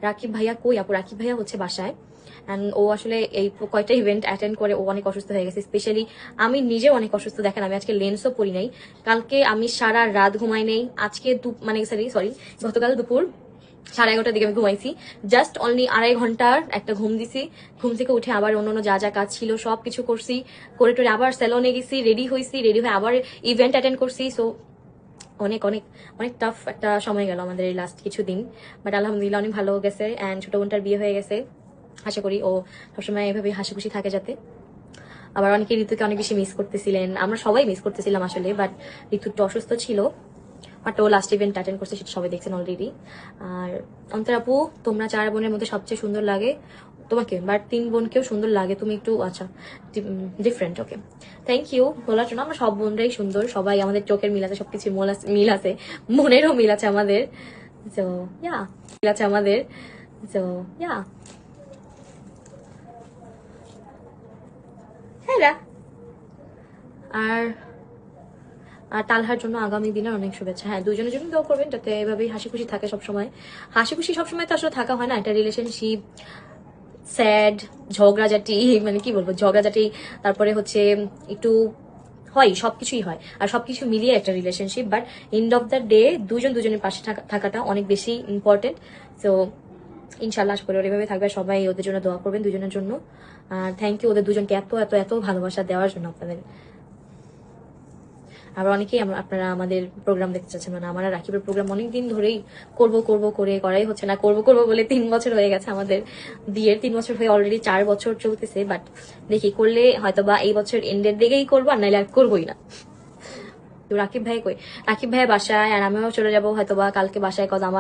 রাকিব ভাইয়া কই আপু? রাকিব ভাইয়া হচ্ছে বাসায়, অ্যান্ড ও আসলে এই কয়টা ইভেন্ট অ্যাটেন্ড করে ও অনেক অসুস্থ হয়ে গেছে। স্পেশালি আমি নিজেও অনেক অসুস্থ। দেখেন আমি আজকে লেন্সও পরি নাই, কালকে আমি সারা রাত ঘুমাই নেই, আজকে মানে সরি গতকাল দুপুর 11:30টার দিকে আমি ঘুমাইছি। জাস্ট অনলি 2.5 ঘন্টার একটা ঘুম দিছি। ঘুম থেকে উঠে আবার অন্য যা যা কাজ ছিল সব কিছু করছি, করে টোরে আবার স্যালনে গেছি, রেডি হয়েছি, রেডি হয়ে আবার ইভেন্ট অ্যাটেন্ড করছি। সো অনেক অনেক অনেক টাফ একটা সময় গেল আমাদের এই লাস্ট কিছুদিন, বাট আলহামদুলিল্লাহ অনেক ভালো গেছে। অ্যান্ড ছোট বোনটার বিয়ে হয়ে গেছে, আশা করি ও সবসময় এভাবে হাসি খুশি থাকে যাতে। আবার অনেকে ঋতুকে অনেক বেশি মিস করতেছিলেন, আমরা সবাই মিস করতেছিলাম আসলে, বাট ঋতু একটু অসুস্থ ছিল, বাট ও লাস্ট ইভেন্ট অ্যাটেন্ড করছে, সেটা সবাই দেখছেন অলরেডি। আর অন্তর আপু, তোমরা 4 বোনের মধ্যে সবচেয়ে সুন্দর লাগে তোমাকে, বাট 3 বোনকেও সুন্দর লাগে, তুমি একটু আচ্ছা ডিফারেন্ট। ওকে, থ্যাংক ইউ বলার জন্য। আমরা সব বোনরাই সুন্দর, সবাই আমাদের চোখের মিল আছে, সবকিছু মিল আছে, মনেরও মিল আছে আমাদের। সো ইয়া, মিল আছে আমাদের। সো ইয়া, হ্যাঁ। আর আর তালহার জন্য আগামী দিনের অনেক শুভেচ্ছা। হ্যাঁ, দুজনের জন্য দোয়া করবেন যাতে এভাবেই হাসি খুশি থাকে সবসময়। হাসি খুশি সবসময় তো আসলে থাকা হয় না, একটা রিলেশনশিপ স্যাড, ঝগড়াঝাটি, মানে কি বলবো, ঝগড়াঝাটি, তারপরে হচ্ছে একটু হয়, সবকিছুই হয়, আর সবকিছু মিলিয়ে একটা relationship. But end of the day দুজনের পাশে থাকাটা অনেক বেশি ইম্পর্টেন্ট। সো ইনশাল্লাহ আশা করি ওর এভাবে থাকবে, সবাই ওদের জন্য দোয়া করবেন দুজনের জন্য। আর থ্যাংক ইউ ওদের দুজনকে এত এত এত ভালোবাসা দেওয়ার জন্য আপনাদের। আবার অনেকেই আপনারা আমাদের প্রোগ্রাম দেখতে চাচ্ছেন, মানে আমার রাকিবের প্রোগ্রাম অনেকদিন ধরেই করাই হচ্ছে না। করবো বলে 3 বছর হয়ে গেছে আমাদের বিয়ের, 3 বছর হয়ে অলরেডি 4 বছর চলতেছে। বাট দেখি, করলে হয়তো বা এই বছর এন্ডের দিকেই করবো, আর নাইলে আর করবোই না। তো রাকিব ভাই কই? রাকিব ভাই বাসায়, আর আমিও চলে যাবো হয়তো বা কালকে বাসায়, কজ আমার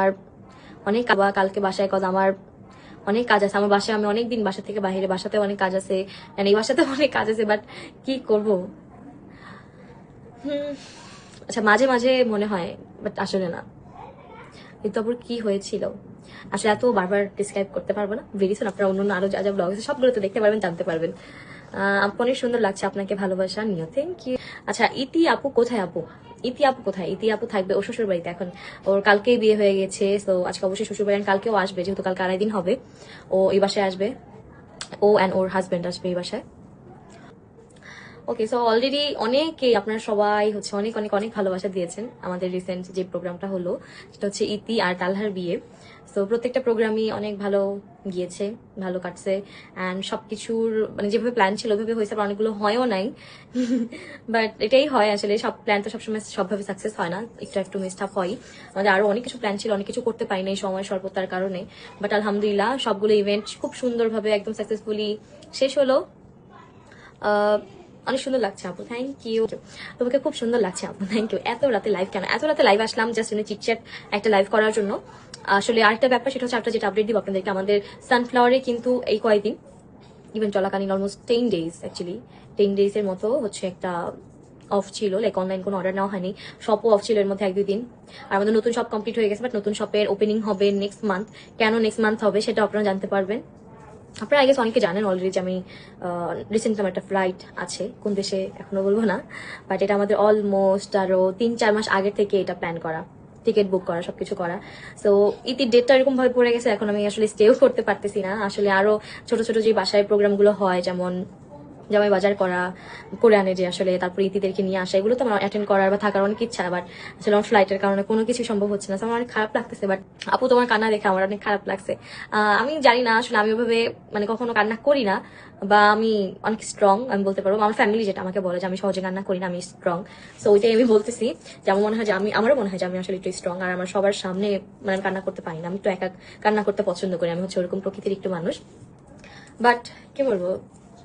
অনেক কাজ আছে আমার বাসায়। আমি অনেকদিন বাসা থেকে বাইরে, বাসাতে অনেক কাজ আছে, এই বাসাতে অনেক কাজ আছে, বাট কি করবো। আচ্ছা, মাঝে মাঝে মনে হয়, বাট আসলে না। কিন্তু আবার কি হয়েছিল আসলে এত বারবার ডিসক্রাইব করতে পারবো না। ভেরিসন আপনারা অন্য আরো যা যা ব্লগ আছে সবগুলো তো দেখতে পারবেন, জানতে পারবেন। আপু অনেক সুন্দর লাগছে, আপনাকে ভালোবাসা নিও, থ্যাংক ইউ। আচ্ছা, ইতি আপু কোথায়? ইতি আপু কোথায়? ইতি আপু থাকবে ও শ্বশুর বাড়িতে এখন, ওর কালকেই বিয়ে হয়ে গেছে। তো আজকে অবশ্যই শ্বশুর বাড়ি, কালকেও আসবে, যেহেতু কালকে 2.5 দিন হবে ও এই বাসায় আসবে। ও অ্যান্ড ওর হাজবেন্ড আসবে এই বাসায়। ওকে, সো অলরেডি অনেকে, আপনারা সবাই হচ্ছে অনেক অনেক অনেক ভালোবাসা দিয়েছেন আমাদের রিসেন্ট যে প্রোগ্রামটা হলো, সেটা হচ্ছে ইতি আর তালহার বিয়ে। সো প্রত্যেকটা প্রোগ্রামই অনেক ভালো গিয়েছে, ভালো কাটছে, অ্যান্ড সবকিছুর মানে যেভাবে প্ল্যান ছিল ওইভাবে হয়েছে, আবার অনেকগুলো হয়ও নাই। বাট এটাই হয় আসলে, সব প্ল্যান তো সবসময় সবভাবে সাকসেস হয় না, একটু একটু মিস্টেক হয়। আমাদের আরো অনেক কিছু প্ল্যান ছিল, অনেক কিছু করতে পারি না এই সময় স্বল্পতার কারণে। বাট আলহামদুলিল্লাহ সবগুলো ইভেন্ট খুব সুন্দরভাবে একদম সাকসেসফুলি শেষ হলো। অনেক সুন্দর লাগছে আপু, থ্যাংক ইউ। তোমাকে খুব সুন্দর লাগছে আপু, থ্যাংক ইউ। এত রাতে লাইভ কেন? এত রাতে লাইভ আসলাম জাস্ট চিটচ্যাট একটা লাইভ করার জন্য। আসলে আরেকটা ব্যাপার, সেটা হচ্ছে একটা যেটা আপডেট দিব আপনাদেরকে, আমাদের সানফ্লাওয়ারে কিন্তু এই কয়েকদিন ইভেন্ট চলাকালীন অলমোস্ট 10 days, অ্যাকচুয়ালি 10 days এর মতো হচ্ছে একটা অফ ছিল, লাইক অনলাইন কোনো অর্ডার নেওয়া হয়নি, শপও অফ ছিল এর মধ্যে 1-2 দিন। আর আমাদের নতুন শপ কমপ্লিট হয়ে গেছে, বাট নতুন শপের ওপেনিং হবে নেক্সট মান্থ। কেন নেক্সট মান্থ হবে সেটা আপনারা জানতে পারবেন। আপনারা আই গেস অনেকে জানেন অলরেডি যে আমি রিসেন্ট আমার একটা ফ্লাইট আছে, কোন দেশে এখনো বলবো না, বাট এটা আমাদের অলমোস্ট আরো 3-4 মাস আগে থেকে এটা প্ল্যান করা, টিকিট বুক করা, সবকিছু করা। সো ইতির ডেটটা এরকম ভাবে পড়ে গেছে, এখন আমি আসলে স্টেও করতে পারতেছি না। আসলে আরো ছোট ছোট যে বাসায় প্রোগ্রামগুলো হয়, যেমন জামাই বাজার করা, করে আনে যে আসলে, তারপরে ইতিদেরকে নিয়ে আসা, এগুলো তো আমার অ্যাটেন্ড করার বা থাকার অনেক ইচ্ছা, বাট আসলে আমার ফ্লাইটের কারণে কোনো কিছু সম্ভব হচ্ছে না। আমার অনেক খারাপ লাগতেছে, বাট আপু তোমার কান্না দেখে আমার অনেক খারাপ লাগছে। আমি জানি না আসলে, আমি ওইভাবে মানে কখনো কান্না করি না, বা আমি অনেক স্ট্রং আমি বলতে পারবো। আমার ফ্যামিলি যেটা আমাকে বলে যে আমি সহজে কান্না করি না, আমি স্ট্রং। সো ওইটাই আমি বলতেছি, যে আমার মনে হয় যে আমারও মনে হয় যে আমি আসলে একটু স্ট্রং, আর আমার সবার সামনে মানে আমি কান্না করতে পারি না, আমি একটু একা কান্না করতে পছন্দ করি, আমি হচ্ছে ওরকম প্রকৃতির একটু মানুষ। বাট কি বলবো,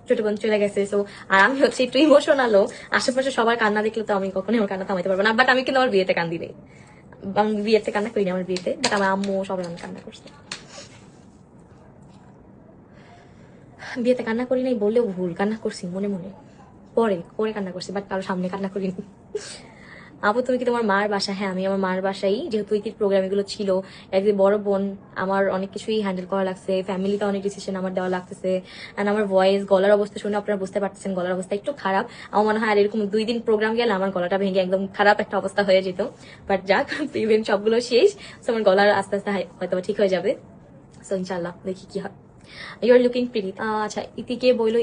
ছোট বোন চলে গেছে, সো আর আমি হচ্ছে একটু ইমোশনালও। আশেপাশে সবার কান্না দেখলে তো আমি কখনোই আমার কান্না থামাইতে পারবো না। বাট আমি কিন্তু আমার বিয়েতে কান্দি নেই, আমি বিয়েতে কান্না করিনি আমার বিয়েতে, বাট আমার আম্মু সবাই অনেক কান্না করছে। বিয়েতে কান্না করি নাই বললেও ভুল, কান্না করছি মনে মনে, পরে করে কান্না করছি, বাট কারো সামনে কান্না করিনি। আপু তুমি কি তোমার মার বাসা? হ্যাঁ, আমি আমার মার বাসাই, যেহেতু ইতির প্রোগ্রাম এগুলো ছিল, একদিন বড় বোন, আমার অনেক কিছুই হ্যান্ডেল করা লাগছে, ফ্যামিলিতে অনেক ডিসিশন আমার দেওয়া লাগতেছে। অ্যান্ড আমার ভয়েস, গলার অবস্থা শুনে আপনারা বুঝতে পারতেছেন, গলার অবস্থা একটু খারাপ। আমার মনে হয় আর এরকম 2 দিন প্রোগ্রাম গেলে আমার গলাটা ভেঙে একদম খারাপ একটা অবস্থা হয়ে যেত। বাট যাক, ইভেন্ট সবগুলো শেষ, তো আমার গলার আস্তে আস্তে হয়তো ঠিক হয়ে যাবে। সো ইনশাল্লাহ দেখি কি হয়। You are looking pretty. আচ্ছা, ইতিকে বইলো